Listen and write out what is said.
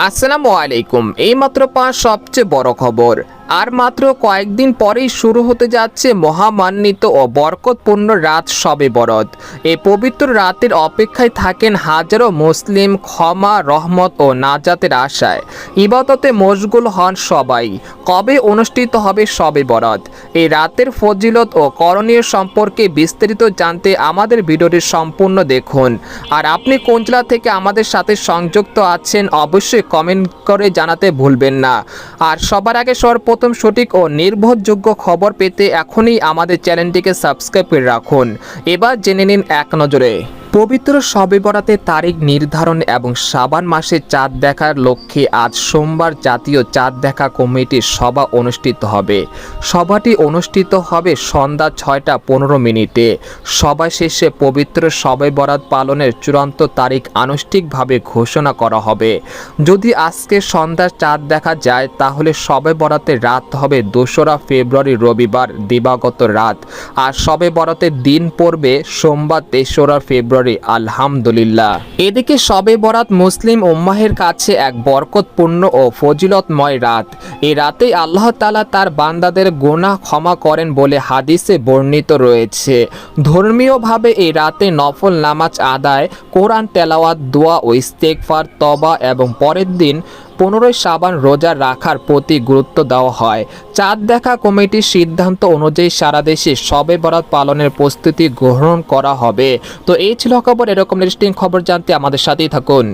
আসসালামু আলাইকুম। এইমাত্র পাওয়া সবচেয়ে বড় খবর। আর মাত্র কয়েকদিন পরেই শুরু হতে যাচ্ছে মহামান্বিত ও বরকতপূর্ণ রাত শবে বরত। এই পবিত্র রাতের অপেক্ষায় থাকেন হাজারো মুসলিম, ক্ষমা, রহমত ও নাজাতের আশায় ইবাদতে মশগুল হন সবাই। কবে অনুষ্ঠিত হবে শবে বরত? এই রাতের ফজিলত ও করণীয় সম্পর্কে বিস্তারিত জানতে আমাদের ভিডিওটি সম্পূর্ণ দেখুন। আর আপনি কোন জেলা থেকে আমাদের সাথে সংযুক্ত আছেন অবশ্যই কমেন্ট করে জানাতে ভুলবেন না। আর সবার আগে সর্বপ্রথম সঠিক ও নির্ভরযোগ্য খবর পেতে এখনই আমাদের চ্যানেলটিকে সাবস্ক্রাইব করে রাখুন। এবার জেনে নিন এক নজরে পবিত্র শবে বরাতের তারিখ নির্ধারণ এবং শাবান মাসে চাঁদ দেখার লক্ষ্যে আজ সোমবার জাতীয় চাঁদ দেখা কমিটির সভা অনুষ্ঠিত হবে। সভাটি অনুষ্ঠিত হবে সন্ধ্যা 6টা 15 মিনিটে। সভা শেষে পবিত্র শবে বরাত পালনের চূড়ান্ত তারিখ আনুষ্ঠানিকভাবে ঘোষণা করা হবে। যদি আজকে সন্ধ্যা চাঁদ দেখা যায় তাহলে শবে বরাতের রাত হবে 2রা ফেব্রুয়ারি রবিবার দিবাগত রাত। আর শবে বরাতের দিন পড়বে সোমবার 3রা ফেব্রুয়ারি। আলহামদুলিল্লাহ। এদিকে শবে বরাত মুসলিম উম্মাহের কাছে এক বরকতপূর্ণ ও ফজিলতময় রাত। এই রাতেই আল্লাহ তাআলা তার বান্দাদের গুনাহ ক্ষমা করেন বলে হাদিসে বর্ণিত রয়েছে। ধর্মীয়ভাবে এই রাতে নফল নামাজ আদায়, কোরআন তেলাওয়াত, দোয়া ও ইস্তেগফার, তওবা এবং পরের দিন 15 শাবান রোজা রাখার প্রতি গুরুত্ব দেওয়া হয়। চাঁদ দেখা কমিটির সিদ্ধান্ত অনুযায়ী সারা দেশে শবে বরাত পালনের প্রস্তুতি গ্রহণ করা হবে। তো এই ছিল খবর। এরকম ইন্টারেস্টিং খবর জানতে আমাদের সাথেই থাকুন।